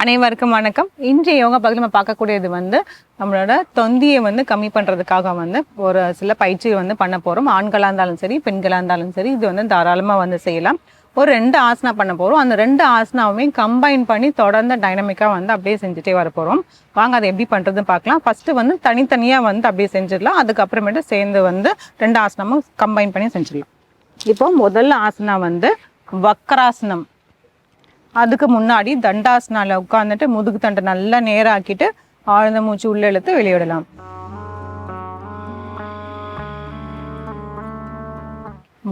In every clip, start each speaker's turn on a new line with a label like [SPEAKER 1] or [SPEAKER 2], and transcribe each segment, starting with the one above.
[SPEAKER 1] அனைவருக்கும் வணக்கம். இன்றைய யோகா பகுதியில் நம்ம பார்க்கக்கூடியது நம்மளோட தொந்தியை கம்மி பண்ணுறதுக்காக ஒரு சில பயிற்சி பண்ண போகிறோம். ஆண்களாக இருந்தாலும் சரி, பெண்களாக இருந்தாலும் சரி, இது தாராளமாக செய்யலாம். ஒரு 2 ஆசனா பண்ண போகிறோம். அந்த 2 ஆசனாவுமே கம்பைன் பண்ணி தொடர்ந்து டைனமிக்காக அப்படியே செஞ்சுட்டே வர போகிறோம். வாங்க அதை எப்படி பண்ணுறதுன்னு பார்க்கலாம். ஃபஸ்ட்டு தனித்தனியாக அப்படியே செஞ்சிடலாம். அதுக்கப்புறமேட்டு சேர்ந்து 2 ஆசனமும் கம்பைன் பண்ணி செஞ்சிடலாம். இப்போ முதல்ல ஆசனா வக்ராசனம். அதுக்கு முன்னாடி தண்டாசனால உட்கார்ந்துட்டு முதுகு தண்டை நல்லா நேராக்கிட்டு ஆழ்ந்த மூச்சு உள்ள இழுத்து வெளியிடலாம்.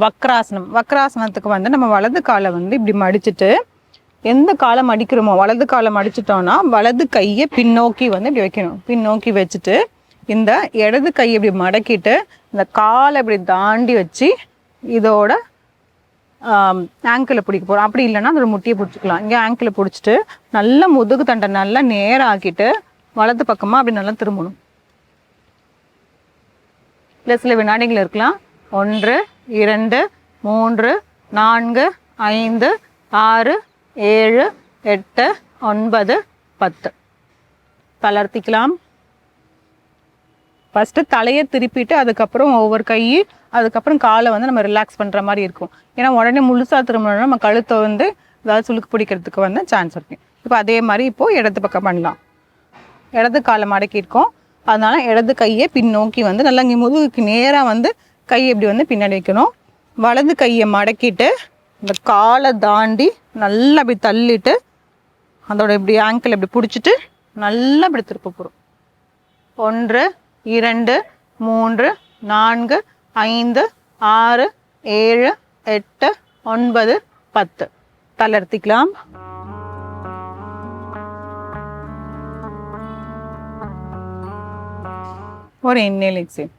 [SPEAKER 1] வக்ராசனம். வக்ராசனத்துக்கு நம்ம வலது காலை இப்படி மடிச்சுட்டு, எந்த காலை மடிக்கிறோமோ வலது காலை மடிச்சிட்டோம்னா வலது கையை பின்னோக்கி இப்படி வைக்கணும். பின்னோக்கி வச்சுட்டு இந்த இடது கையை இப்படி மடக்கிட்டு இந்த காலை இப்படி தாண்டி வச்சு இதோட ஆங்கிளை பிடிக்க போகிறோம். அப்படி இல்லைன்னா அதோட முட்டியை பிடிச்சிக்கலாம். இங்கே ஆங்கிளை பிடிச்சிட்டு நல்லா முதுகு தண்டை நல்லா நேராக்கிட்டு வலது பக்கமாக அப்படி நல்லா திரும்பணும். இல்லை சில வினாடிகள் இருக்கலாம். 1 2 3 4 5 6 7 8 9 10 தளர்த்திக்கலாம். ஃபஸ்ட்டு தலையை திருப்பிட்டு அதுக்கப்புறம் ஒவ்வொரு கை, அதுக்கப்புறம் காலை நம்ம ரிலாக்ஸ் பண்ணுற மாதிரி இருக்கும். ஏன்னா உடனே முழுசாக திரும்பணும்னா நம்ம கழுத்தை ஏதாவது சுளுக்கு பிடிக்கிறதுக்கு சான்ஸ் இருக்கு. இப்போ அதே மாதிரி இப்போது இடது பக்கம் பண்ணலாம். இடது காலை மடக்கியிருக்கோம், அதனால இடது கையை பின்னோக்கி நல்லா இங்கே முதுகுக்கு நேராக கையை இப்படி பின்னாடி வைக்கணும். வலது கையை மடக்கிட்டு இந்த காலை தாண்டி நல்லா இப்படி தள்ளிட்டு அதோட இப்படி ஆங்கிள் இப்படி பிடிச்சிட்டு நல்லா இப்படி திருப்ப போகிறோம். 1 2 3 4 5 6 7 8 9 10 தளர்த்திக்கலாம். ஒரு இன்ஹேல் எக்ஸேல்.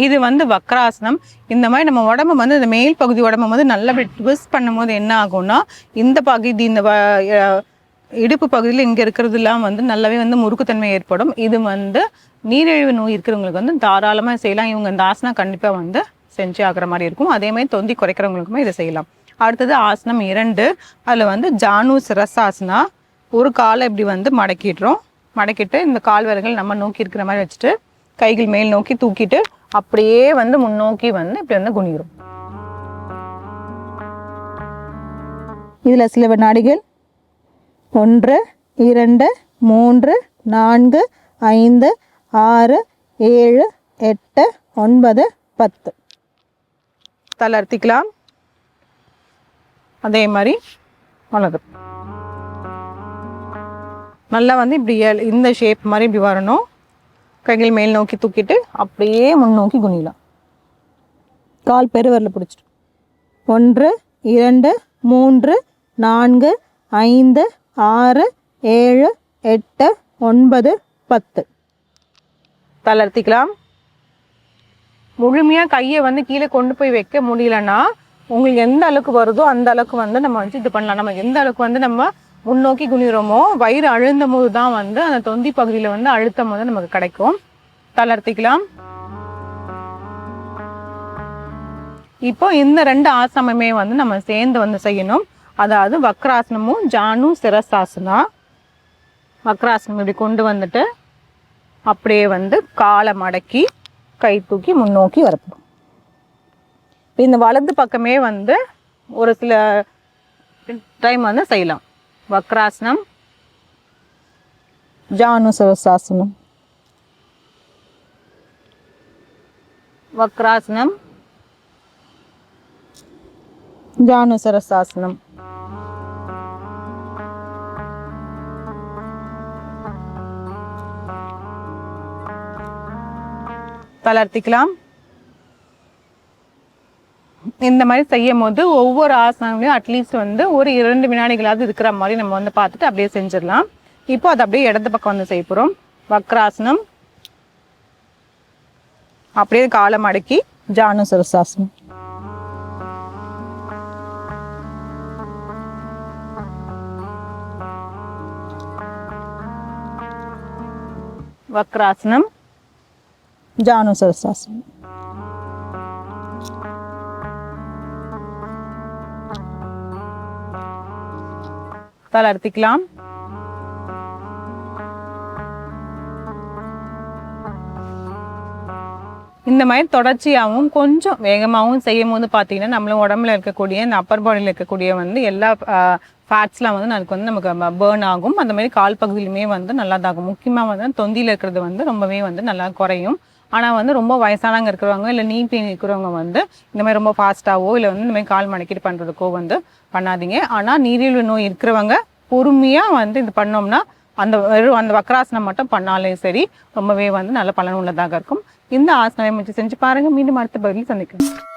[SPEAKER 1] இது வக்ராசனம். இந்த மாதிரி நம்ம உடம்பு இந்த மேல் பகுதி உடம்பு நல்லா ட்விஸ்ட் பண்ணும்போது என்ன ஆகும்னா, இந்த பகுதி இந்த இடுப்பு பகுதியில் இங்கே இருக்கிறதுலாம் நல்லாவே முறுக்குத்தன்மை ஏற்படும். இது நீரிழிவு நோய் இருக்கிறவங்களுக்கு தாராளமாக செய்யலாம். இவங்க இந்த ஆசனா கண்டிப்பாக செஞ்சு ஆகிற மாதிரி இருக்கும். அதே மாதிரி தொந்தி குறைக்கிறவங்களுக்குமே இதை செய்யலாம். அடுத்தது ஆசனம் 2. அதில் ஜானு சிரசாசனா. ஒரு காலை இப்படி மடக்கிடுறோம். மடக்கிட்டு இந்த கால் விரல்கள் நம்ம நோக்கி இருக்கிற மாதிரி வச்சுட்டு கைகள் மேல் நோக்கி தூக்கிட்டு அப்படியே முன்னோக்கி இப்படி குனிகிறோம். இதில் சில வினாடிகள் 1 2 3 4 5 6 7 8 9 10 தளர்த்திக்கலாம். அதே மாதிரி வலது நல்லா இப்படி இந்த ஷேப் மாதிரி இப்படி வரணும். கைகள் மேல் நோக்கி தூக்கிட்டு அப்படியே முன்னோக்கி குனியலாம். கால் பெருவரில் பிடிச்சிட்டு 1 2 3 4 5 6 7 8 9 10 தளர்த்திக்கலாம். முழுமையாக கையை கீழே கொண்டு போய் வைக்க முடியலன்னா உங்களுக்கு எந்த அளவுக்கு வருதோ அந்த அளவுக்கு நம்ம இது பண்ணலாம். நம்ம எந்த அளவுக்கு நம்ம முன்னோக்கி குனிகிறோமோ வயிறு அழுந்தும் போது தான் அந்த தொந்தி பகுதியில் அழுத்தம் நமக்கு கிடைக்கும். தளர்த்திக்கலாம். இப்போ இந்த 2 ஆசனமுமே நம்ம சேர்ந்து செய்யணும். அதாவது வக்ராசனமும் ஜானு சிரசாசனா. வக்ராசனம் இப்படி கொண்டு வந்துட்டு அப்படியே காலை மடக்கி கை தூக்கி முன்னோக்கி வரப்போம். இந்த வலது பக்கமே ஒரு சில டைம் செய்யலாம். வக்ராசனம், ஜானு சிரசாசனம், வக்ராசனம், ஜானு சிரசாசனம். தளர்த்திக்கலாம். இந்த மாதிரி செய்யும் போது ஒவ்வொரு ஆசனங்களையும் அட்லீஸ்ட் ஒரு 2 வினாடிகளாவது இருக்கிற மாதிரி நம்ம பார்த்துட்டு அப்படியே செஞ்சிடலாம். இப்போ அது அப்படியே இடது பக்கம் செய்ய போகிறோம். வக்ராசனம், அப்படியே காலை மடக்கி ஜானு சிரசாசனம். வக்ராசனம், ஜானு சிரசாசனம். தலை அறுத்திக்கலாம். இந்த மாதிரி தொடர்ச்சியாகவும் கொஞ்சம் வேகமாகவும் செய்யும் போது பார்த்தீங்கன்னா நம்மளும் உடம்புல இருக்கக்கூடிய இந்த அப்பர் பாடியில் இருக்கக்கூடிய வந்து எல்லா ஃபேட்ஸ்லாம் வந்து அதுக்கு வந்து நமக்கு பேர்ன் ஆகும். அந்த மாதிரி கால் பகுதியிலுமே வந்து நல்லா தாகும். முக்கியமாக வந்து தொந்தியில் இருக்கிறது வந்து ரொம்பவே வந்து நல்லா குறையும். ஆனால் வந்து ரொம்ப வயசானவங்க இருக்கிறவங்க இல்லை நீ பெயின் இருக்கிறவங்க வந்து இந்த மாதிரி ரொம்ப ஃபாஸ்ட்டாவோ இல்லை வந்து இந்த மாதிரி கால் மடக்கிட்டு பண்ணுறதுக்கோ வந்து பண்ணாதீங்க. ஆனால் நீரிழிவு நோய் இருக்கிறவங்க பொறுமையாக வந்து இது பண்ணோம்னா அந்த வக்ராசனம் மட்டும் பண்ணாலே சரி ரொம்பவே வந்து நல்ல பலன் உள்ளதாக இருக்கும். இந்த ஆசனத்தை முயற்சி செஞ்சு பாருங்கள். மீண்டும் அடுத்த பதில் சந்திக்கிறேன்.